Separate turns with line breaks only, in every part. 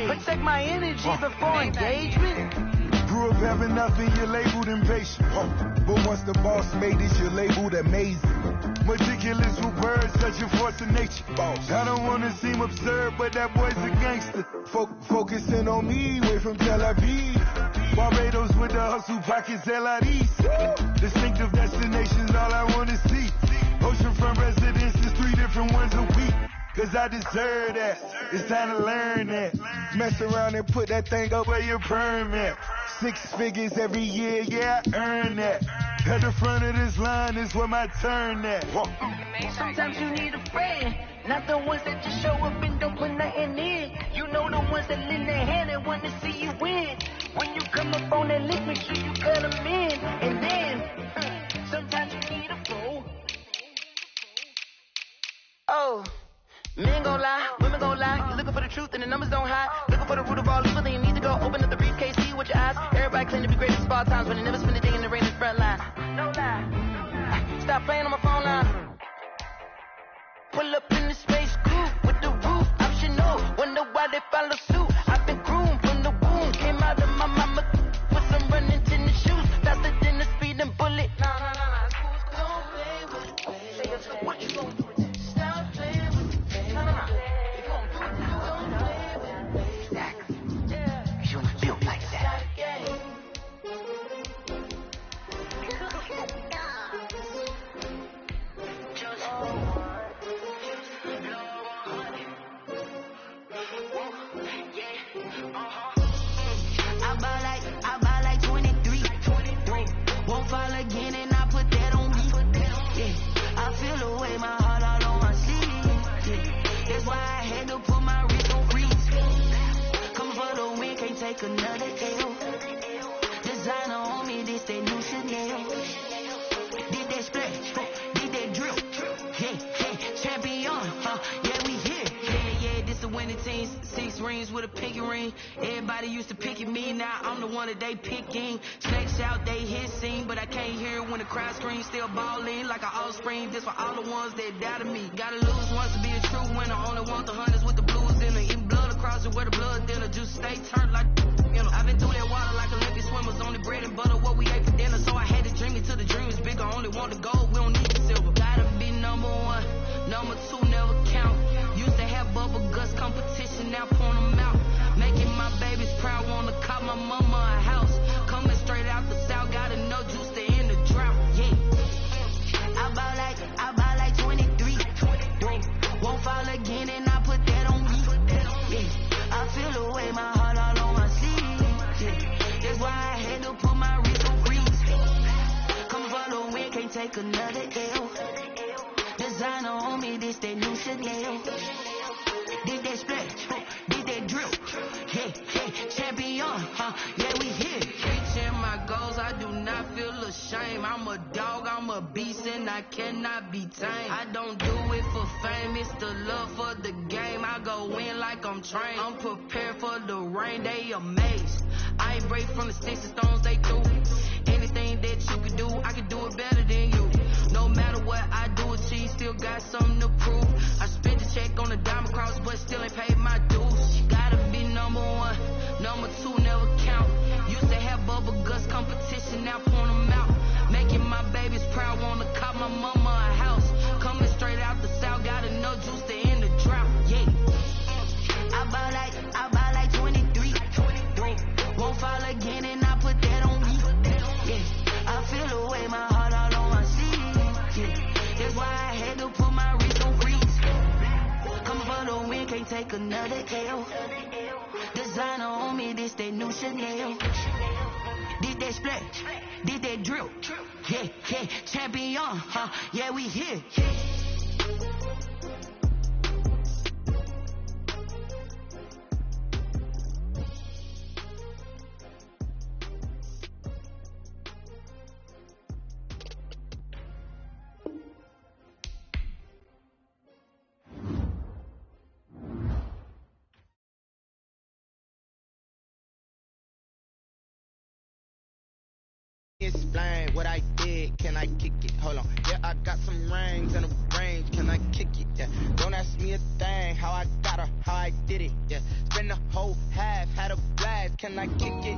Protect my energy before engagement.
Grew up having nothing, you're labeled impatient. But once the boss made it, you're labeled amazing. Meticulous with words, such a force of nature. I don't wanna seem absurd, but that boy's a gangster. Focusing on me, way from Tel Aviv. Barbados with the hustle, pockets LIDs. Distinctive destinations, all I wanna see. Oceanfront residences, 3 different ones a week. Cause I deserve that, it's time to learn that. Mess around and put that thing up where your permit. 6 figures every year, yeah, I earn that. At the front of this line is where my turn at.
Sometimes you need a friend, not the ones that just show up and don't put nothing in. You know the ones that lend their hand and want to see you win. When you come up on that list, make sure you cut them in. And then, sometimes you need a fool. Oh. Men gon' lie, women gon' lie. You're looking for the truth and the numbers don't hide. Looking for the root of all evil, then you need to go open up the briefcase, see with your eyes. Everybody claim to be great at small times, but they never spend a day in the rain in the front line. No lie. Stop playing on my phone line. Pull up in the space coupe with the roof optional. Wonder why they follow suit. I've been groomed from the womb. Came out of my mama with some running tennis shoes. Faster than the speeding bullet. Nah. Don't play with it, baby. What you gon' do?
I buy like 23. Won't fall again and I put that on me. Yeah, I feel the way, my heart all on my sleeve. Yeah, that's why I had to put my wrist on freeze. Come for the win, can't take another L. Designer on me, this that new Chanel. Did that splash, did that drill. Yeah, champion, yeah, we here. Yeah, this the winning team. 6 rings with a pinky ring. Everybody used to pick at me, now I'm the one that they picking. Snakes out, they hissing, but I can't hear when the crowd screams. Still balling like an offspring. This for all the ones that doubted me. Gotta lose once to be a true winner. Only want the hunters with the blues in it. Eating blood across it where the blood dinner. Just stay turned like, you know. I've been through that water like Olympic swimmers. Only bread and butter, what we ate for dinner. So I had to dream it till the dream is bigger. Only want the gold, we don't need the silver. Gotta be number 1, number 2 never count. Used to have bubble guts competition, now point them out. Making my babies proud, wanna cop my mama a house. Coming straight out the south, gotta know juice to end the drought. Yeah, I buy like 23. Won't fall again and I put that on me. Yeah, I feel the way, my heart all on my sleeve. Yeah, that's why I had to put my wrist on freeze. Come for the win, can't take another L. Designer on me, this that new Chanel. Did that splash, did that drill. Yeah, champion, yeah, we here. Reaching my goals, I do not feel ashamed. I'm a dog, I'm a beast, and I cannot be tamed. I don't do it for fame, it's the love for the game. I go in like I'm trained. I'm prepared for the rain, they amazed. I ain't break from the sticks and stones they threw. Anything that you can do, I can do it better than you. No matter what I do, achieve, still got something to prove. I spent the check on the diamond cross, but still ain't paid my dues. Gotta be number 1, number 2 never count. Used to have bubble guts competition, now point them out. Making my babies proud, wanna cop my mama a house. Coming straight out the south, gotta know juice to end the drought. Yeah, I buy like 23. Won't fall again and I put that on me. Yeah, I feel the way, my heart all on my sleeve. Yeah, that's why I had to put my wrist on freeze. Come for the win, can't take another L. Designer on me, this that new Chanel. Did that splash, did that drill. Yeah, champion, yeah, we here.
explain what I did. Can I kick it? Hold on. Yeah, I got some rings and a range. Can I kick it? Yeah. Don't ask me a thing. How I got her, how I did it. Yeah. Spend the whole half, had a blast. Can I kick it?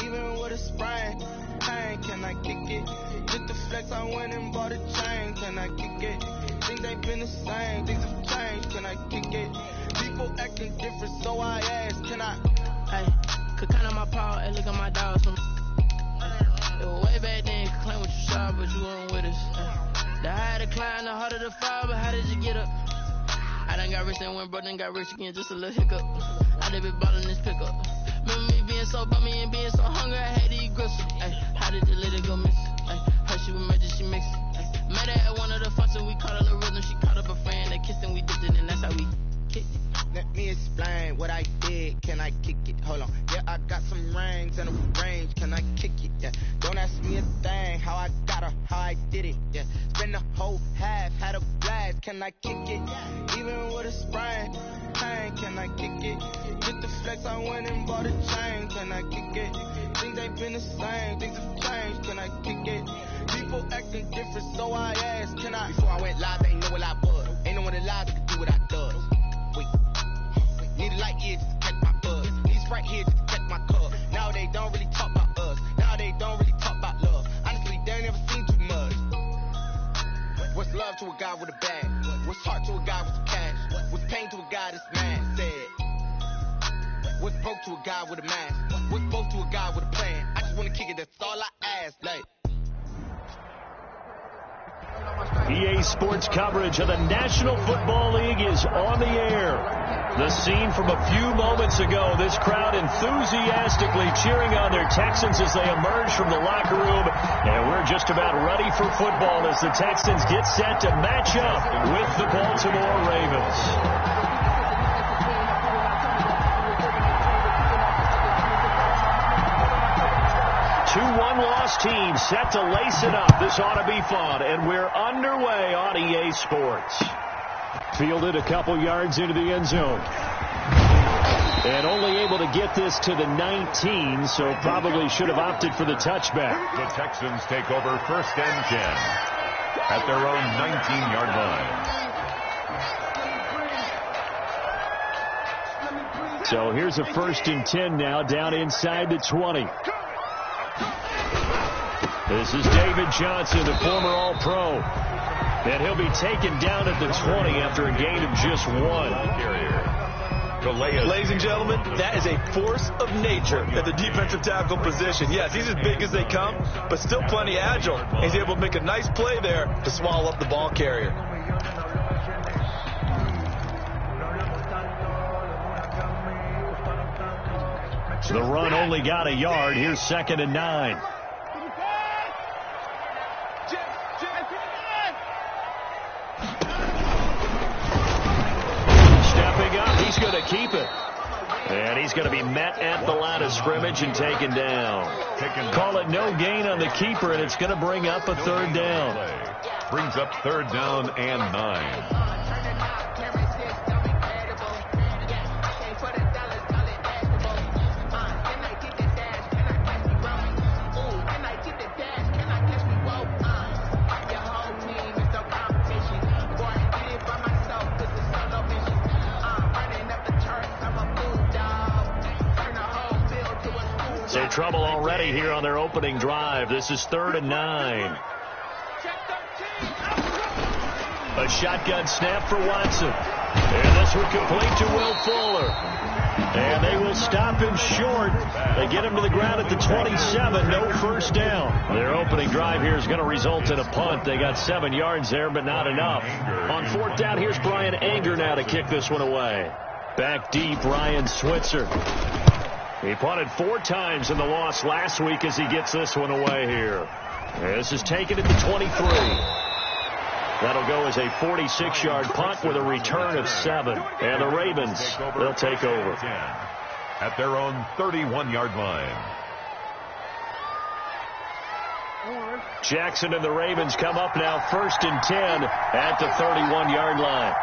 Even with a sprain. Pain, can I kick it? Just the flex, I went and bought a chain. Can I kick it? Things ain't been the same. Things have changed. Can I kick it? People acting different, so I ask. Can I?
Hey, could count on my power and look at my dogs. It was way back then, you could claim what you saw, but you weren't with us. The higher the climb, the harder the fall, but how did you get up? I done got rich and went broke, then got rich again, just a little hiccup. I done been ballin' this pickup. Remember me being so bummy and being so hungry, I had to eat gristle. Ay, how did you let it go miss? Ay, her she was magic, she mixed. Met her at one of the functions, we caught a little rhythm, she caught up a friend, they kissed and we dipped it, and that's how we kicked it.
Let me explain what I did. Can I kick it? Hold on. Yeah, I got some rings and a range. Can I kick it? Yeah. Don't ask me a thing. How I got her, how I did it. Yeah. Spend the whole half, had a blast. Can I kick it? Even with a sprain. Pain, can I kick it? Just the flex, I went and bought a chain. Can I kick it? Things ain't been the same. Things have changed. Can I kick it? People acting different, so I asked. Can I? Before I went live, they ain't know what I was. Ain't no one alive that could do what I does. Wait. Need a light year just to catch my buzz. Need Sprite here just to catch my cup. Now they don't really talk about us. Now they don't really talk about love. Honestly, they ain't never seen too much. What's love to a guy with a bag? What's heart to a guy with some cash? What's pain to a guy that's mad? Said. What's broke to a guy with a mask? What's both to a guy with a plan? I just wanna kick it, that's all I ask. Like.
EA Sports coverage of the National Football League is on the air. The scene from a few moments ago, this crowd enthusiastically cheering on their Texans as they emerge from the locker room. And we're just about ready for football as the Texans get set to match up with the Baltimore Ravens. 2-1 loss team set to lace it up. This ought to be fun, and we're underway on EA Sports. Fielded a couple yards into the end zone. And only able to get this to the 19, so probably should have opted for the touchback.
The Texans take over 1st and 10 at their own 19-yard line.
So here's a 1st and 10 now, down inside the 20. This is David Johnson, the former All-Pro. And he'll be taken down at the 20 after a gain of just 1.
Ladies and gentlemen, that is a force of nature at the defensive tackle position. Yes, he's as big as they come, but still plenty agile. He's able to make a nice play there to swallow up the ball carrier.
The run only got a yard. Here's 2nd and 9. Stepping up, he's going to keep it. And he's going to be met at the line of scrimmage and taken down. Call it no gain on the keeper, and it's going to bring up a 3rd down.
Brings up 3rd down and 9.
Trouble already here on their opening drive. This is 3rd and 9. A shotgun snap for Watson. And this will complete to Will Fuller. And they will stop him short. They get him to the ground at the 27. No 1st down. Their opening drive here is going to result in a punt. They got 7 yards there, but not enough. On 4th down, here's Brian Anger now to kick this one away. Back deep, Ryan Switzer. He punted 4 times in the loss last week as he gets this one away here. This is taken at the 23. That'll go as a 46-yard punt with a return of 7. And the Ravens, they'll take over.
At their own 31-yard line.
Jackson and the Ravens come up now 1st and 10 at the 31-yard line.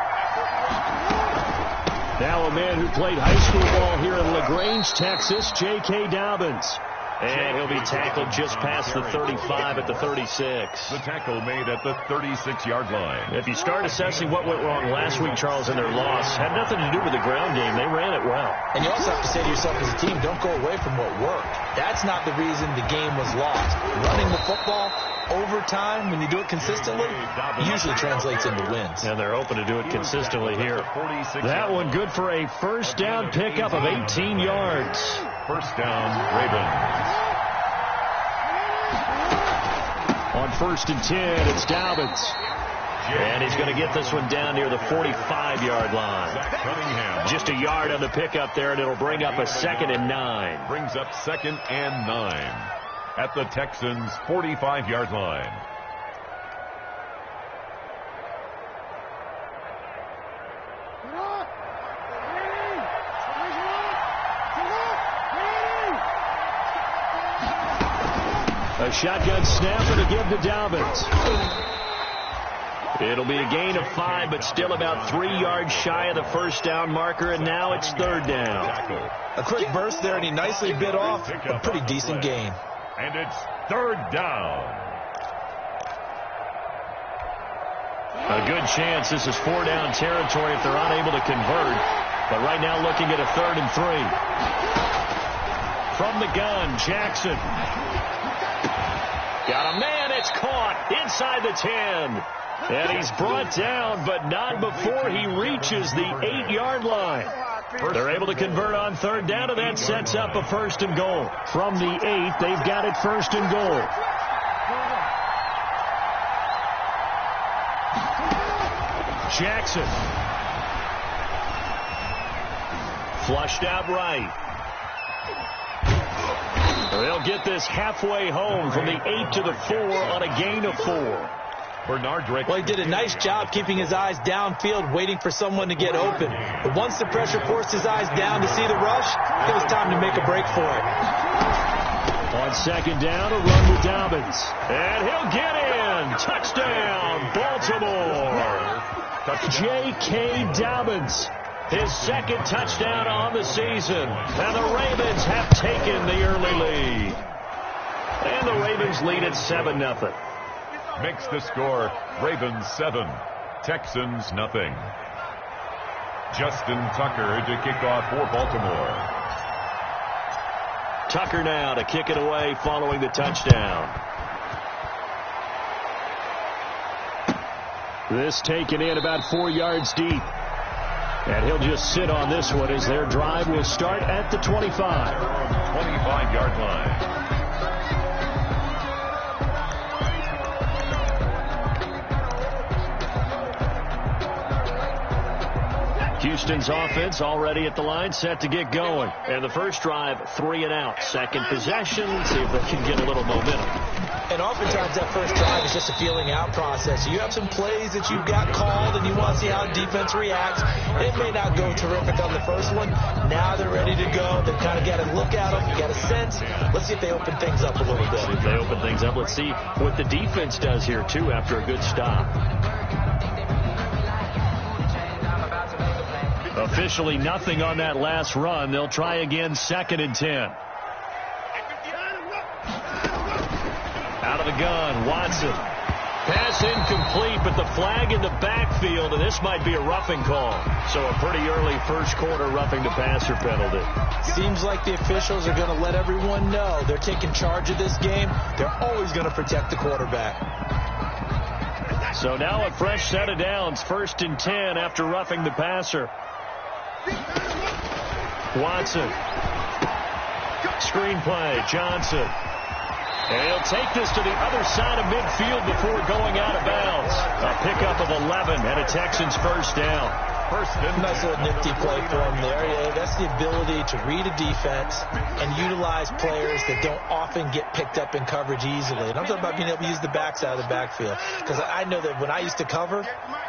Now a man who played high school ball here in LaGrange, Texas, J.K. Dobbins. And he'll be tackled just past the 35 at the 36.
The tackle made at the 36-yard line.
If you start assessing what went wrong last week, Charles, in their loss, had nothing to do with the ground game. They ran it well.
And you also have to say to yourself as a team, don't go away from what worked. That's not the reason the game was lost. Running the football over time, when you do it consistently, usually translates into wins.
And they're open to do it consistently here. That one good for a first down pickup of 18 yards.
First down, Ravens.
On 1st and 10, it's Ràvens. And he's going to get this one down near the 45-yard line. Just a yard on the pickup there, and it'll bring up a 2nd and 9.
Brings up 2nd and 9 at the Texans' 45-yard line.
A shotgun snap and a give to Ràvens. It'll be a gain of 5, but still about 3 yards shy of the first down marker, and now it's 3rd down.
A quick burst there, and he nicely bit off a pretty decent gain.
And it's 3rd down.
A good chance this is 4-down territory if they're unable to convert. But right now looking at a 3rd and 3. From the gun, Jackson. Got a man, it's caught inside the 10. And he's brought down, but not before he reaches the 8-yard line. They're able to convert on 3rd down, and that sets up a 1st and goal. From the 8, they've got it 1st and goal. Jackson. Flushed out right. They'll get this halfway home from the 8 to the 4 on a gain of 4.
Well, he did a nice job keeping his eyes downfield, waiting for someone to get open. But once the pressure forced his eyes down to see the rush, it was time to make a break for it.
On 2nd down, a run with Ràvens. And he'll get in. Touchdown, Baltimore. J.K. Ràvens. His 2nd touchdown on the season. And the Ravens have taken the early lead. And the Ravens lead at 7-0.
Makes the score Ravens 7, Texans nothing. Justin Tucker to kick off for Baltimore.
Tucker now to kick it away following the touchdown. This taken in about 4 yards deep. And he'll just sit on this one as their drive will start at the 25.
25-yard line.
Houston's offense already at the line, set to get going. And the first drive, 3 and out. Second possession, see if they can get a little momentum.
And oftentimes that first drive is just a feeling out process. You have some plays that you've got called and you want to see how the defense reacts. It may not go terrific on the first one. Now they're ready to go. They've kind of got to look at them. You got a sense. Let's see if they open things up a little bit.
See if they open things up. Let's see what the defense does here, too, after a good stop. Officially nothing on that last run. They'll try again, 2nd and 10. Out of the gun, Watson. Pass incomplete, but the flag in the backfield, and this might be a roughing call. So a pretty early first quarter roughing the passer penalty.
Seems like the officials are going to let everyone know they're taking charge of this game. They're always going to protect the quarterback.
So now a fresh set of downs, 1st and 10 after roughing the passer. Watson. Screenplay, Johnson. And he'll take this to the other side of midfield before going out of bounds. A pickup of 11 and a Texans first down.
Nice little nifty play for him there. Yeah, that's the ability to read a defense and utilize players that don't often get picked up in coverage easily. And I'm talking about being able to use the backside of the backfield. Because I know that when I used to cover,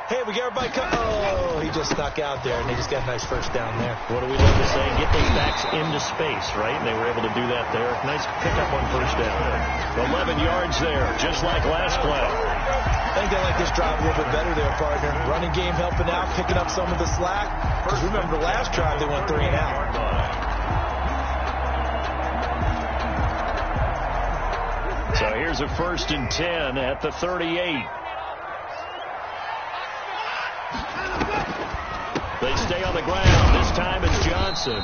hey, we got everybody covered. Oh, he just snuck out there, and they just got a nice first down there.
What do we love to say? Get those backs into space, right? And they were able to do that there. Nice pickup on first down. 11 yards there, just like last play.
I think they like this drive a little bit better there, partner. Running game helping out, picking up some of the slack. Because remember, the last drive they went 3 and out.
here's a 1st and 10 at the 38. They stay on the ground. This time it's Johnson.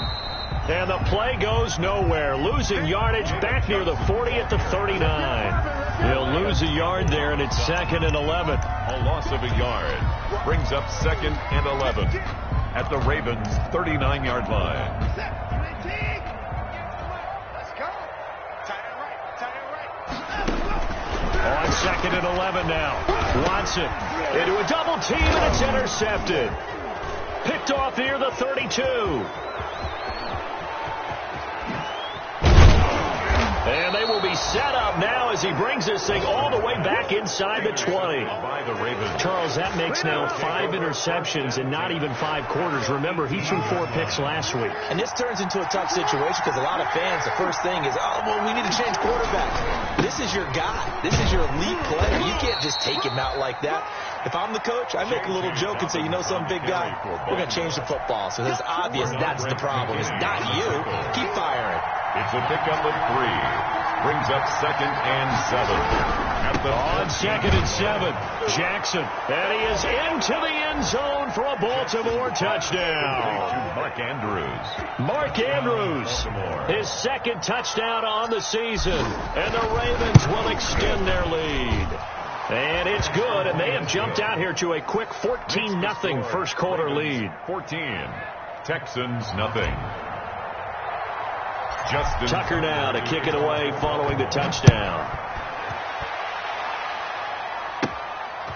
And the play goes nowhere. Losing yardage back near the 40 at the 39. They'll lose a yard there, and it's 2nd and 11.
A loss of a yard brings up 2nd and 11 at the Ravens' 39-yard line.
On 2nd and 11 now. Watson into a double team, and it's intercepted. Picked off near the 32. And they will be set up now as he brings this thing all the way back inside the 20.
By the Ravens.
Charles, that makes now 5 interceptions in not even 5 quarters. Remember, he threw 4 picks last week.
And this turns into a tough situation because a lot of fans, the first thing is, oh, well, we need to change quarterbacks. This is your guy. This is your elite player. You can't just take him out like that. If I'm the coach, I make a little joke and say, you know, some big guy, we're going to change the football. So it's obvious that's the problem. It's not you. Keep firing.
It's a pickup of 3. Brings up 2nd and 7.
On 2nd and 7, Jackson. And he is into the end zone for a Baltimore touchdown.
Mark Andrews.
Mark Andrews, his 2nd touchdown on the season. And the Ravens will extend their lead. And it's good, and they have jumped out here to a quick 14-0 first quarter lead.
14. Texans nothing. Justin
Tucker now to kick it away following the touchdown.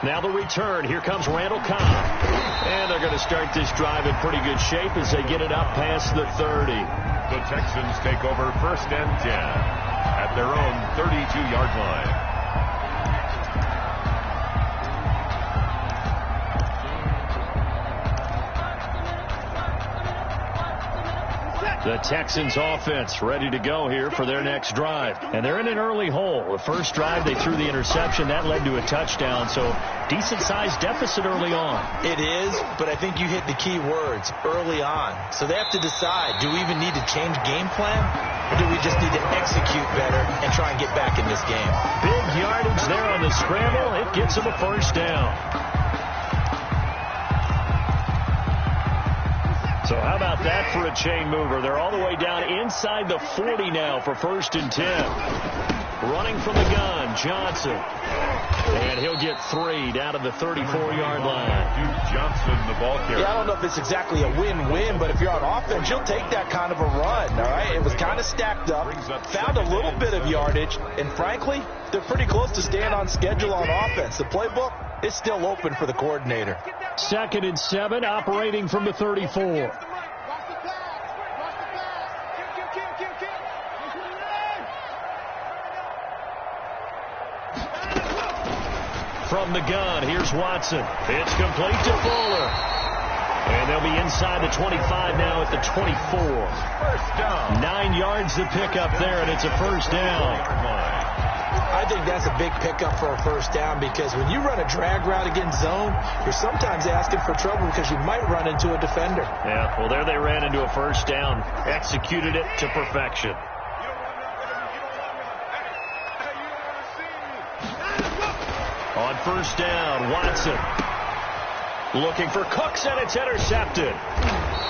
Now the return. Here comes Randall Cobb. And they're going to start this drive in pretty good shape as they get it up past the 30.
The Texans take over 1st and 10 at their own 32-yard line.
The Texans offense ready to go here for their next drive. And they're in an early hole. The first drive, they threw the interception. That led to a touchdown. So decent-sized deficit early on.
It is, but I think you hit the key words, early on. So they have to decide, do we even need to change game plan? Or do we just need to execute better and try and get back in this game?
Big yardage there on the scramble. It gets them a 1st down. So how about that for a chain mover? They're all the way down inside the 40 now for 1st and 10. Running from the gun, Johnson. And he'll get 3 down to the 34-yard line.
Johnson, the ball carrier.
Yeah, I don't know if it's exactly a win-win, but if you're on offense, you'll take that kind of a run, all right? It was kind of stacked up, found a little bit of yardage, and frankly, they're pretty close to staying on schedule on offense. The playbook is still open for the coordinator.
2nd and 7, operating from the 34. From the gun, here's Watson. It's complete to Fuller. And they'll be inside the 25 now at the 24.
1st down.
9 yards to pick up there, and it's a 1st down.
I think that's a big pickup for a 1st down because when you run a drag route against zone, you're sometimes asking for trouble because you might run into a defender.
Yeah, well, there they ran into a 1st down. Executed it to perfection. On 1st down, Watson looking for Cooks, and it's intercepted.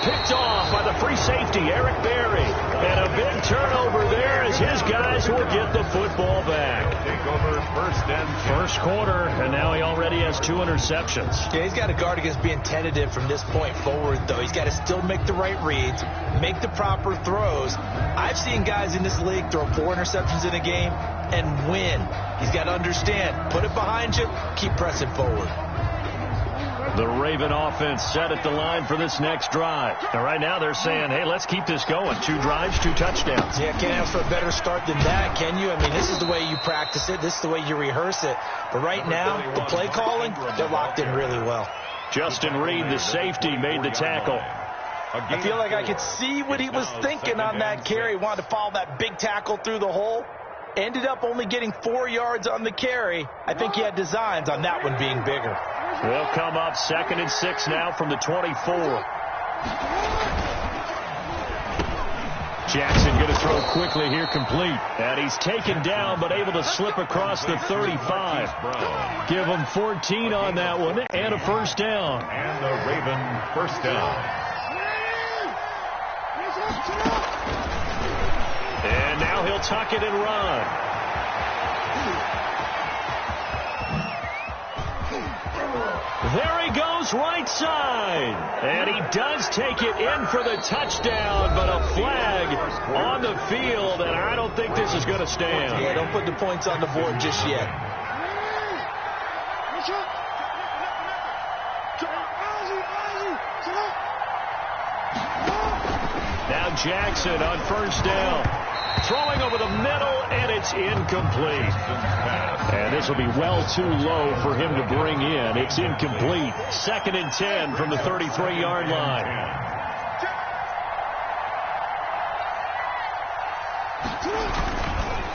Picked off by the free safety, Eric Berry. And a big turnover there as his guys will get the football back.
Take over 1st and
1st quarter, and now he already has 2 interceptions.
Yeah, he's got to guard against being tentative from this point forward, though. He's got to still make the right reads, make the proper throws. I've seen guys in this league throw 4 interceptions in a game and win. He's got to understand, put it behind you, keep pressing forward.
The Raven offense set at the line for this next drive. And right now they're saying, hey, let's keep this going. 2 drives, 2 touchdowns.
Yeah, can't ask for a better start than that, can you? I mean, this is the way you practice it. This is the way you rehearse it. But right now, the play calling, they're locked in really well.
Justin Reed, the safety, made the tackle.
I feel like I could see what he was thinking on that carry. Wanted to follow that big tackle through the hole. Ended up only getting 4 yards on the carry. I think he had designs on that one being bigger.
Will come up 2nd and 6 now from the 24. Jackson going to throw quickly here, complete. And he's taken down, but able to slip across the 35. Give him 14 on that one, and a first down.
And the Raven first down.
And now he'll tuck it and run. There he goes, right side. And he does take it in for the touchdown, but a flag on the field, and I don't think this is going to stand.
Yeah, don't put the points on the board just yet.
Now Jackson on first down. Throwing over the middle, and it's incomplete. And this will be well too low for him to bring in. It's incomplete. 2nd and 10 from the 33-yard line.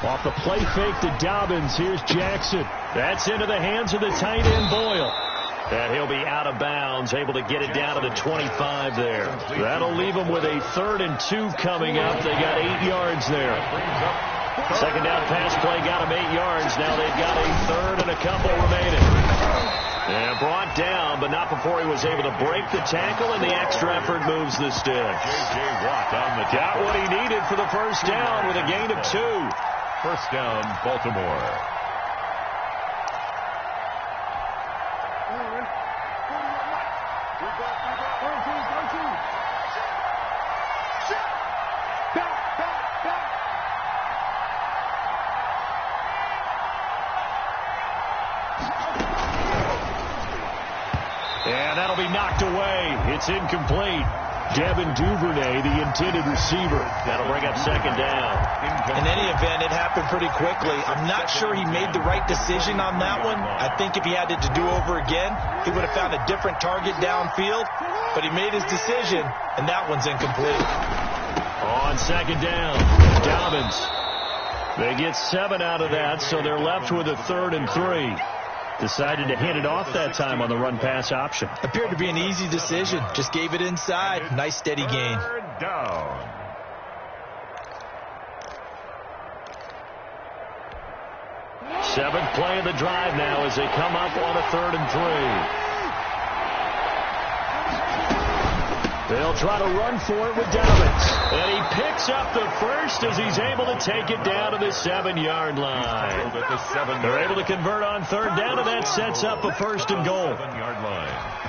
Off the play fake to Dobbins. Here's Jackson. That's into the hands of the tight end, Boyle. And he'll be out of bounds, able to get it down to the 25 there. That'll leave them with a 3rd and 2 coming up. They got 8 yards there. Second down pass play got them 8 yards. Now they've got a 3rd and a couple remaining. And brought down, but not before he was able to break the tackle, and the extra effort moves the sticks.
J.J. Watt on the
got what he needed for the first down with a gain of 2.
First down, Baltimore.
And that'll be knocked away. It's incomplete. Devin Duvernay, the intended receiver. That'll bring up 2nd down.
In any event, it happened pretty quickly. I'm not sure he made the right decision on that one. I think if he had it to do over again, he would have found a different target downfield. But he made his decision, and that one's incomplete.
On 2nd down, Dobbins. They get 7 out of that, so they're left with a 3rd and 3. Decided to hand it off that time on the run-pass option.
Appeared to be an easy decision. Just gave it inside. Nice, steady gain.
3rd down.
Seventh play of the drive now as they come up on a 3rd and 3. They'll try to run for it with Dobbins. And he picks up the first as he's able to take it down to the 7-yard line. They're able to convert on 3rd down, and that sets up a 1st and goal.
7-yard line.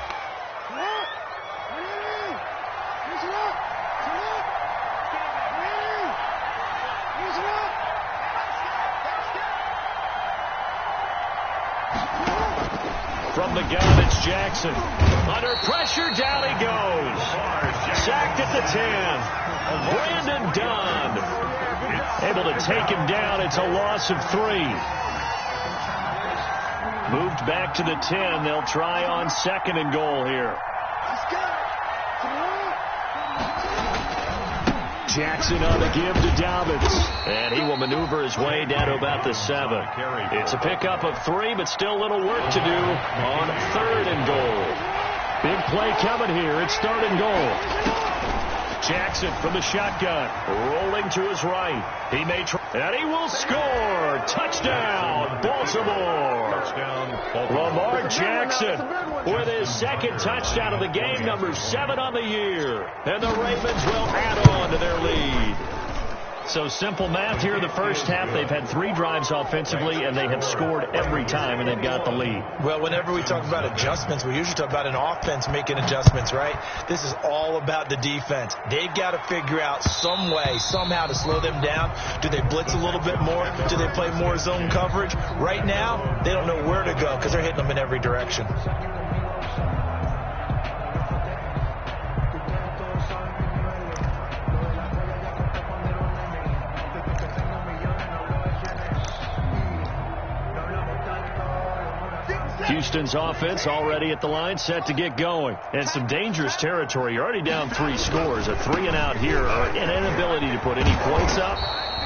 From the gun, it's Jackson. Under pressure, down he goes. Sacked at the 10. Brandon Dunn. Able to take him down. It's a loss of 3. Moved back to the 10. They'll try on 2nd and goal here. Jackson on the give to Dobbins. And he will maneuver his way down to about the 7. It's a pickup of 3, but still a little work to do on 3rd and goal. Big play coming here. It's 3rd and goal. Jackson from the shotgun. Rolling to his right. He may try. And he will score. Touchdown, Baltimore. Lamar Jackson with his 2nd touchdown of the game, number 7 on the year. And the Ravens will add on to their lead. So simple math here in the first half. They've had 3 drives offensively, and they have scored every time, and they've got the lead.
Well, whenever we talk about adjustments, we usually talk about an offense making adjustments, right? This is all about the defense. They've got to figure out some way, somehow to slow them down. Do they blitz a little bit more? Do they play more zone coverage? Right now, they don't know where to go because they're hitting them in every direction.
Houston's offense already at the line, set to get going. And some dangerous territory. You're already down 3 scores. A 3-and-out here, or an inability to put any points up.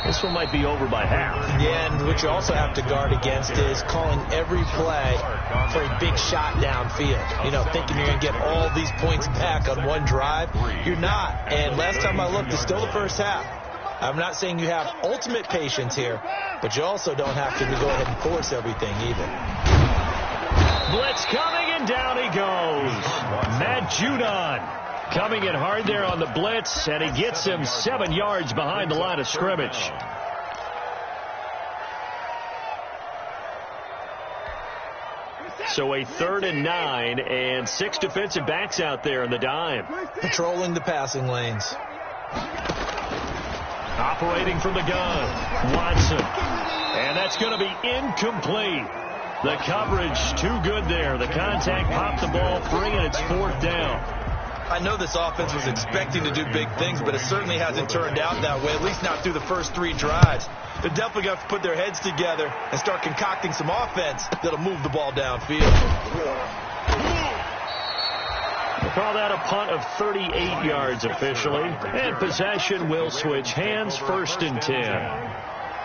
This one might be over by half.
Yeah, and what you also have to guard against is calling every play for a big shot downfield. You know, thinking you're going to get all these points back on one drive. You're not. And last time I looked, it's still the first half. I'm not saying you have ultimate patience here, but you also don't have to go ahead and force everything either.
Blitz coming, and down he goes. Matt Judon coming in hard there on the blitz, and he gets him 7 yards behind the line of scrimmage. So a 3rd and 9, and 6 defensive backs out there in the dime.
Patrolling the passing lanes.
Operating from the gun, Watson. And that's going to be incomplete. The coverage too good there. The contact popped the ball free, and it's 4th down.
I know this offense was expecting to do big things, but it certainly hasn't turned out that way, at least not through the first 3 drives. They're definitely going to have to put their heads together and start concocting some offense that'll move the ball downfield.
We'll call that a punt of 38 yards officially. And possession will switch hands, 1st and 10.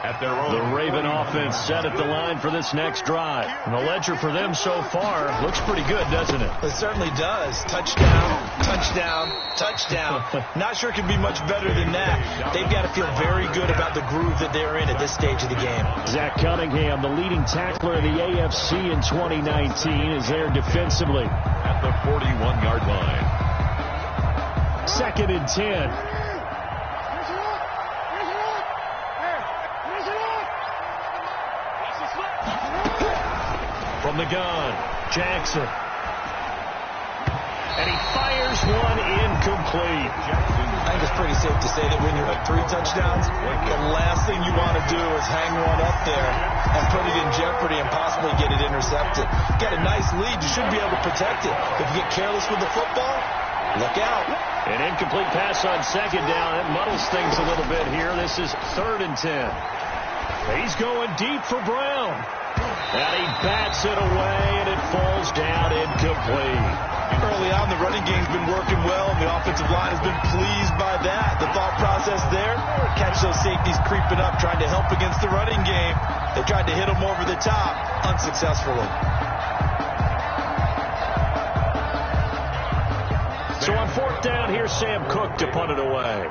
The Raven offense set at the line for this next drive. And the ledger for them so far looks pretty good, doesn't it?
It certainly does. Touchdown, touchdown, touchdown. Not sure it can be much better than that. They've got to feel very good about the groove that they're in at this stage of the game.
Zach Cunningham, the leading tackler in the AFC in 2019, is there defensively.
At the 41-yard line.
2nd and 10. From the gun, Jackson. And he fires one incomplete.
I think it's pretty safe to say that when you're up 3 touchdowns, the last thing you want to do is hang one up there and put it in jeopardy and possibly get it intercepted. Got a nice lead. You should be able to protect it. If you get careless with the football, look out.
An incomplete pass on 2nd down. It muddles things a little bit here. This is 3rd and 10. He's going deep for Brown. And he bats it away, and it falls down incomplete.
Early on, the running game's been working well, and the offensive line has been pleased by that. The thought process there, catch those safeties creeping up, trying to help against the running game. They tried to hit them over the top, unsuccessfully.
So on 4th down, here's Sam Cook to punt it away.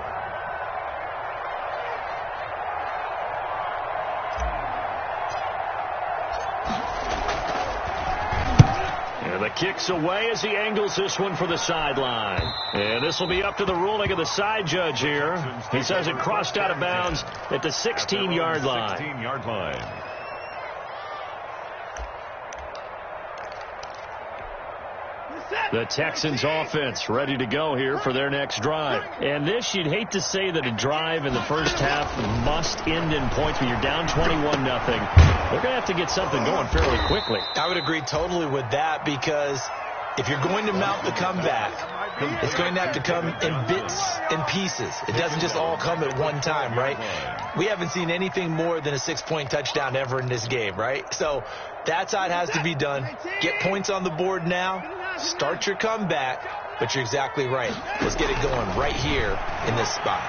The kick's away as he angles this one for the sideline. And this will be up to the ruling of the side judge here. He says it crossed out of bounds at the 16-yard line.
16-yard line.
The Texans offense ready to go here for their next drive. And this, you'd hate to say that a drive in the first half must end in points when you're down 21-0. They're going to have to get something going fairly quickly.
I would agree totally with that, because if you're going to mount the comeback, it's going to have to come in bits and pieces. It doesn't just all come at one time, right? We haven't seen anything more than a 6-point touchdown ever in this game, right? So that's how it has to be done. Get points on the board now. Start your comeback. But you're exactly right. Let's get it going right here in this spot.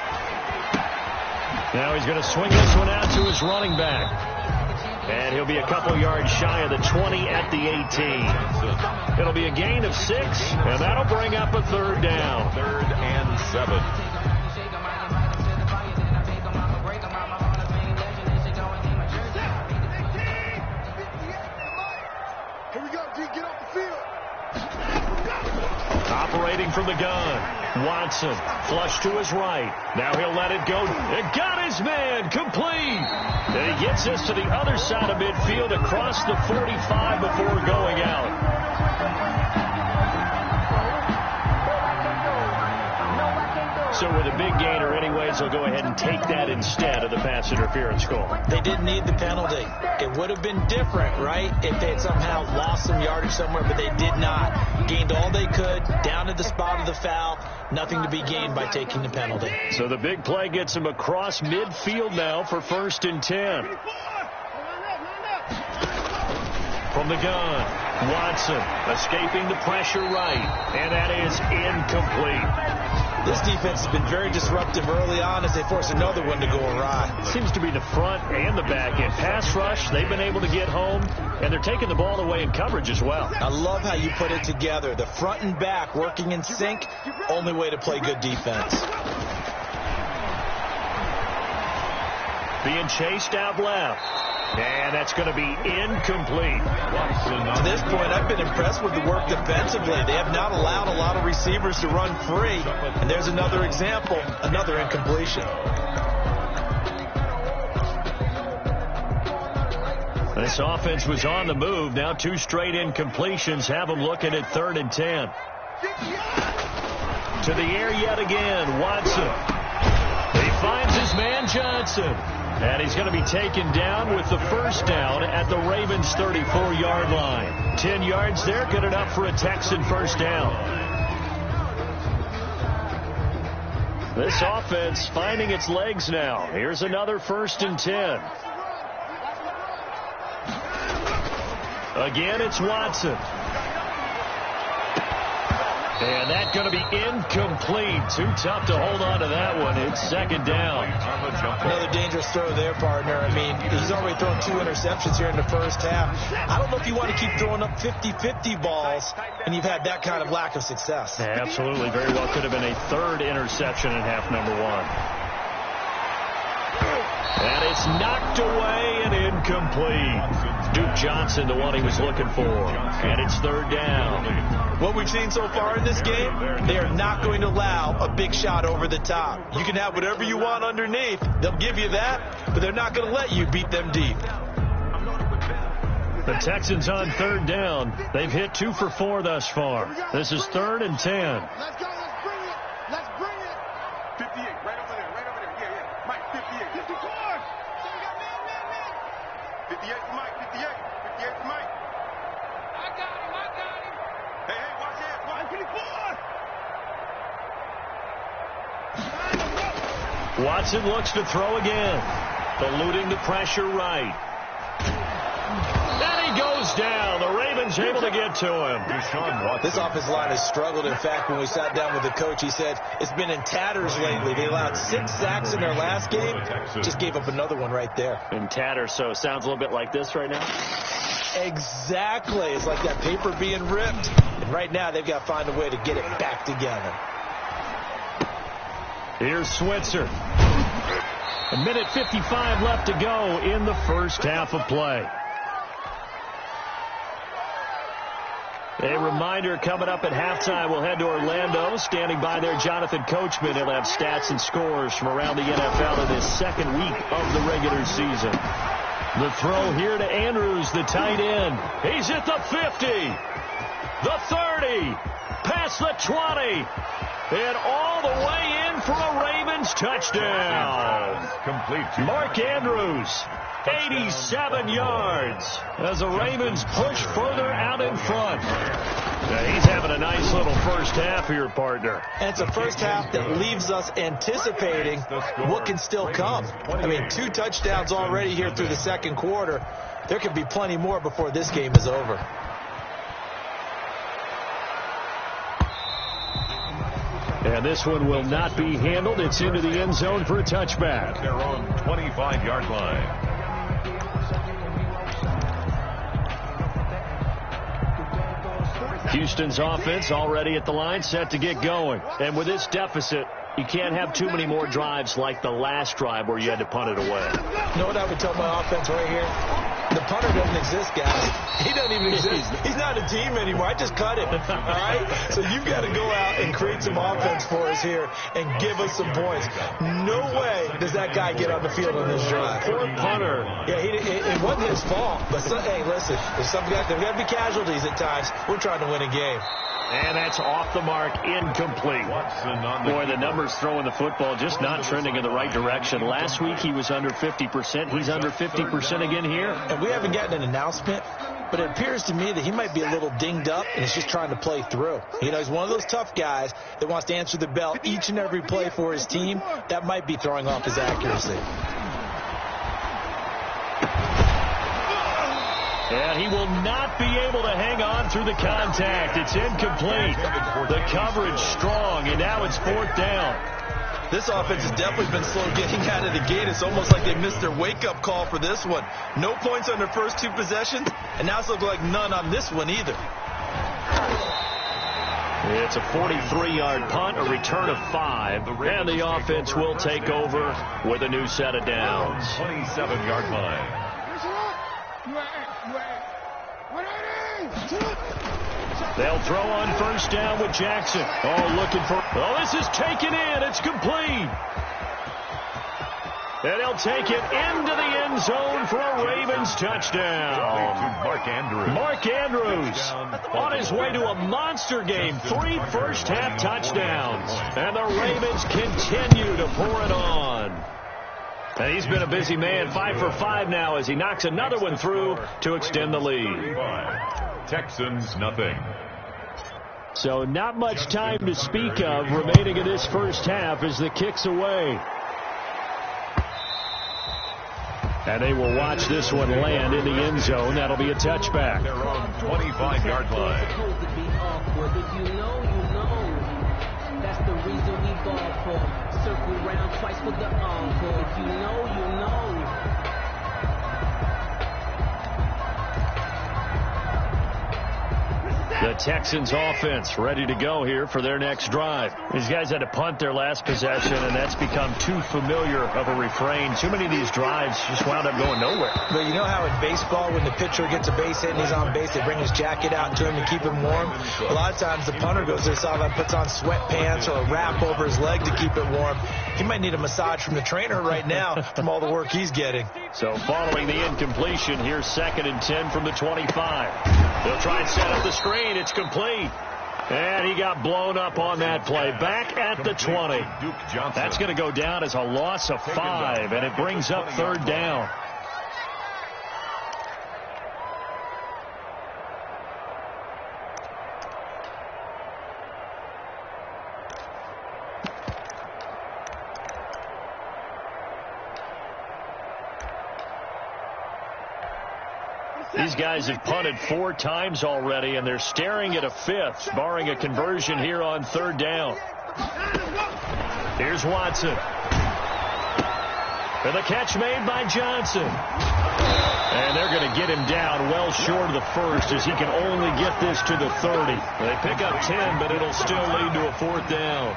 Now he's going to swing this one out to his running back. And he'll be a couple yards shy of the 20 at the 18. It'll be a gain of 6, and that'll bring up a 3rd down.
3rd and 7.
Here we go, G, get off the field.
Operating from the gun, Watson, flush to his right. Now he'll let it go. It got his man, complete. And he gets this to the other side of midfield across the 45 before going out. So with a big gainer anyways, they'll go ahead and take that instead of the pass interference call.
They didn't need the penalty. It would have been different, right, if they had somehow lost some yardage somewhere, but they did not. Gained all they could, down to the spot of the foul. Nothing to be gained by taking the penalty.
So the big play gets him across midfield now for 1st and 10. From the gun, Watson escaping the pressure right, and that is incomplete.
This defense has been very disruptive early on as they force another one to go awry.
Seems to be the front and the back end. Pass rush, they've been able to get home, and they're taking the ball away in coverage as well.
I love how you put it together. The front and back working in sync, only way to play good defense.
being chased out left. And that's going to be incomplete.
To this point, I've been impressed with the work defensively. They have not allowed a lot of receivers to run free. And there's another example, another incompletion.
This offense was on the move. Now 2 straight incompletions have them looking at 3rd and 10. To the air yet again, Watson. He finds his man Johnson. And he's going to be taken down with the first down at the Ravens' 34-yard line. 10 yards there, good enough for a Texan first down. This offense finding its legs now. Here's another 1st and 10. Again, it's Watson. And that's going to be incomplete. Too tough to hold on to that one. It's 2nd down.
Another dangerous throw there, partner. I mean, he's already thrown 2 interceptions here in the first half. I don't know if you want to keep throwing up 50-50 balls, and you've had that kind of lack of success.
Yeah, absolutely. Very well could have been a 3rd interception in half number 1. And it's knocked away and incomplete. Duke Johnson, the one he was looking for. And it's 3rd down.
What we've seen so far in this game, they are not going to allow a big shot over the top. You can have whatever you want underneath. They'll give you that, but they're not going to let you beat them deep.
The Texans on 3rd down. They've hit 2 for 4 thus far. This is 3rd and 10.
Let's go. Let's bring it. Let's bring it. 58. Right over there. Right over there. Yeah, yeah. Mike, 58. 54. 58 to Mike. 58. 58 to Mike. I got him. Hey, watch it. 154.
Watson looks to throw again. Eluding the pressure right. And he goes down. The Ravens able to get to him.
This offensive line has struggled. In fact, when we sat down with the coach, he said it's been in tatters lately. They allowed 6 sacks in their last game. Just gave up another one right there.
In tatters, so it sounds a little bit like this right now.
Exactly. It's like that paper being ripped. And right now, they've got to find a way to get it back together.
Here's Switzer. 1:55 left to go in the first half of play. A reminder coming up at halftime, we'll head to Orlando. Standing by there, Jonathan Coachman. He'll have stats and scores from around the NFL in this 2nd week of the regular season. The throw here to Andrews, the tight end. He's at the 50, the 30, past the 20, and all the way in for a Ravens touchdown.
Complete.
Mark Andrews, 87 yards as the Ravens push further out in front. Now he's having a nice little first half here, partner.
And it's a first half that leaves us anticipating what can still come. I mean, 2 touchdowns already here through the 2nd quarter. There could be plenty more before this game is over.
And this one will not be handled. It's into the end zone for a touchback.
Their own 25-yard line.
Houston's offense already at the line, set to get going. And with this deficit, you can't have too many more drives like the last drive where you had to punt it away.
You know what I would tell my offense right here? The punter doesn't exist, guys. He doesn't even exist. He's not a team anymore. I just cut him. All right? So you've got to go out and create some offense for us here and give us some points. No way does that guy get on the field on this drive.
Poor punter.
Yeah, it wasn't his fault. But, hey, listen, there's got to be casualties at times. We're trying to win a game.
And that's off the mark, incomplete. Boy, the numbers throwing the football just not trending in the right direction. Last week he was under 50%. He's under 50% again here.
And we haven't gotten an announcement, but it appears to me that he might be a little dinged up and he's just trying to play through. You know, he's one of those tough guys that wants to answer the bell each and every play for his team. That might be throwing off his accuracy.
And he will not be able to hang on through the contact. It's incomplete. The coverage strong, and now it's 4th down.
This offense has definitely been slow getting out of the gate. It's almost like they missed their wake-up call for this one. No points on their first 2 possessions, and now it's looking like none on this one either.
It's a 43-yard punt, a return of 5, and the offense will take over with a new set of downs.
27-yard line.
They'll throw on first down with Jackson. This is taken in. It's complete. And he'll take it into the end zone for a Ravens touchdown. Mark Andrews on his way to a monster game. 3 first-half touchdowns. And the Ravens continue to pour it on. And he's been a busy man. 5 for 5 now as he knocks another one through to extend the lead.
Texans, nothing.
So not much time to speak of remaining in this first half as the kick's away. And they will watch this one land in the end zone. That'll be a touchback.
They're on 25-yard line.
That's the reason we ball for. Circle round twice for the encore. If you know, you know.
The Texans offense ready to go here for their next drive. These guys had to punt their last possession, and that's become too familiar of a refrain. Too many of these drives just wound up going nowhere.
But you know how in baseball, when the pitcher gets a base hit and he's on base, they bring his jacket out to him to keep him warm? A lot of times the punter goes to the sideline, puts on sweatpants or a wrap over his leg to keep it warm. He might need a massage from the trainer right now from all the work he's getting.
So following the incompletion, here's 2nd and 10 from the 25. They'll try and set up the screen. It's complete. And he got blown up on that play. Back at the 20. That's going to go down as a loss of 5, and it brings up 3rd down. These guys have punted 4 times already, and they're staring at a 5th, barring a conversion here on 3rd down. Here's Watson. And the catch made by Johnson. And they're going to get him down well short of the 1st as he can only get this to the 30. They pick up 10, but it'll still lead to a 4th down.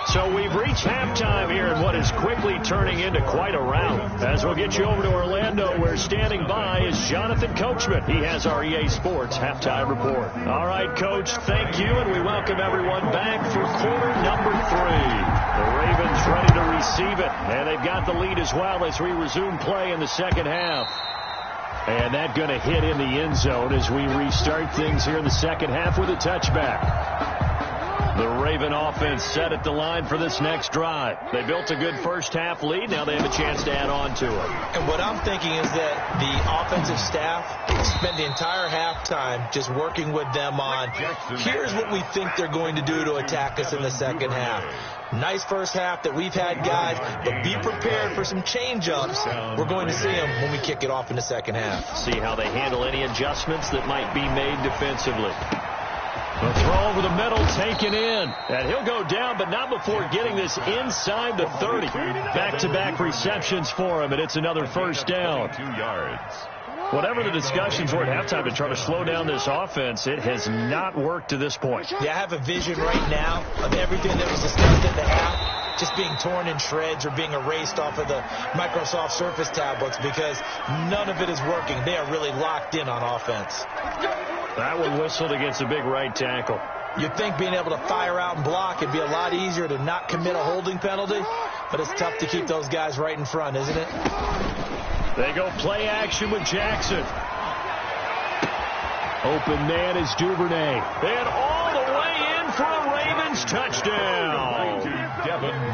So we've reached halftime here in what is quickly turning into quite a rout. As we'll get you over to Orlando, where standing by is Jonathan Coachman. He has our EA Sports Halftime Report. All right, Coach, thank you, and we welcome everyone back for quarter number 3. The Ravens ready to receive it, and they've got the lead as well as we resume play in the second half. And that's going to hit in the end zone as we restart things here in the second half with a touchback. The Raven offense set at the line for this next drive. They built a good first-half lead. Now they have a chance to add on to it.
And what I'm thinking is that the offensive staff spent the entire halftime just working with them on, here's what we think they're going to do to attack us in the second half. Nice first half that we've had, guys, but be prepared for some change-ups. We're going to see them when we kick it off in the second half.
See how they handle any adjustments that might be made defensively. The throw over the middle, taken in. And he'll go down, but not before getting this inside the 30. Back-to-back receptions for him, and it's another first down.
2 yards.
Whatever the discussions were at halftime to try to slow down this offense, it has not worked to this point.
Yeah, I have a vision right now of everything that was discussed in the half just being torn in shreds or being erased off of the Microsoft Surface tablets because none of it is working. They are really locked in on offense.
That one whistled against a big right tackle.
You'd think being able to fire out and block, it'd be a lot easier to not commit a holding penalty, but it's tough to keep those guys right in front, isn't it?
They go play action with Jackson. Open man is Duvernay. And all the way in for a Ravens touchdown.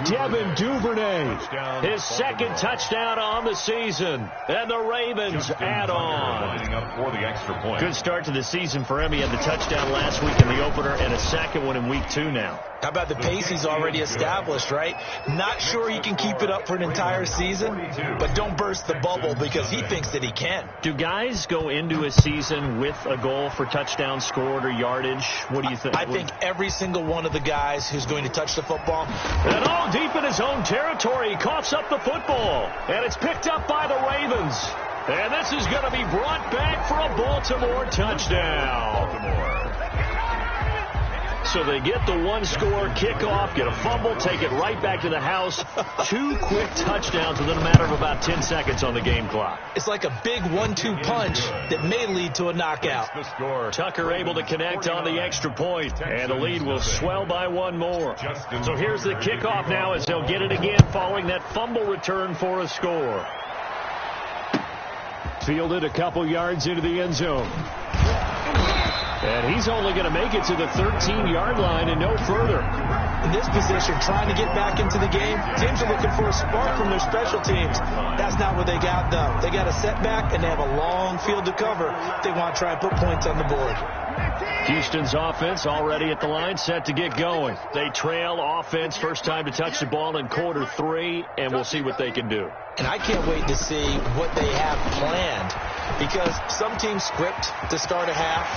Devin Duvernay, his 2nd touchdown on the season. And the Ravens add on. Good start to the season for him. He had the touchdown last week in the opener and a 2nd one in week 2 now.
How about the pace he's already established, right? Not sure he can keep it up for an entire season, but don't burst the bubble because he thinks that he can.
Do guys go into a season with a goal for touchdowns scored or yardage? What do you think?
I think every single one of the guys who's going to touch the football.
And all deep in his own territory, he coughs up the football. And it's picked up by the Ravens. And this is going to be brought back for a Baltimore touchdown. So they get the one-score kickoff, get a fumble, take it right back to the house. 2 quick touchdowns within a matter of about 10 seconds on the game clock.
It's like a big 1-2 punch that may lead to a knockout.
Tucker able to connect on the extra point, and the lead will swell by 1 more. So here's the kickoff now as they'll get it again following that fumble return for a score. Fielded a couple yards into the end zone. And he's only going to make it to the 13-yard line and no further.
In this position, trying to get back into the game, teams are looking for a spark from their special teams. That's not what they got, though. They got a setback, and they have a long field to cover if they want to try and put points on the board.
Houston's offense already at the line, set to get going. They trail offense, first time to touch the ball in quarter 3, and we'll see what they can do.
And I can't wait to see what they have planned, because some teams script to start a half.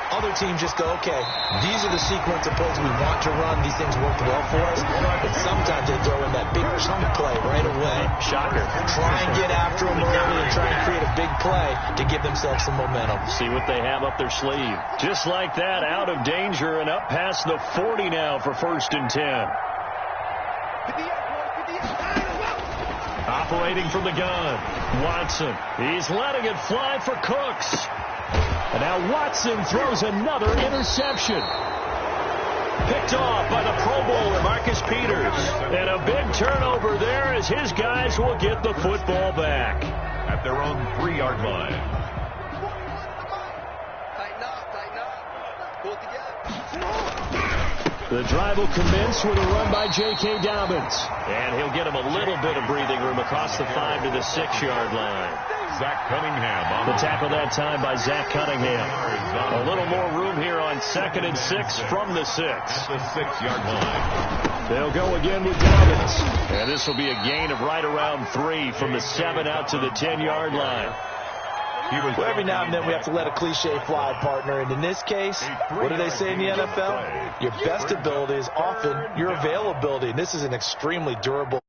Other teams just go, okay, these are the sequence of plays we want to run. These things worked well for us. But sometimes they throw in that big chunk play right away.
Shocker.
Try and get after them early and try and create a big play to give themselves some momentum.
See what they have up their sleeve. Just like that, out of danger and up past the 40 now for 1st and 10. Operating from the gun, Watson. He's letting it fly for Cooks. And now Watson throws another interception. Picked off by the Pro Bowler, Marcus Peters. And a big turnover there as his guys will get the football back.
At their own 3-yard line.
Tighten up. Pull it together.
The drive will commence with a run by J.K. Dobbins. And he'll get him a little bit of breathing room across the 5 to the 6-yard line.
Zach Cunningham on
the tackle that time by Zach Cunningham. A little more room here on 2nd and 6 from the 6.
At the 6-yard line.
They'll go again with Dobbins. And this will be a gain of right around 3 from the 7 out to the 10-yard line.
Well, every now and then we have to let a cliche fly, partner. And in this case, what do they say in the NFL? Your best ability is often your availability. And this is an extremely durable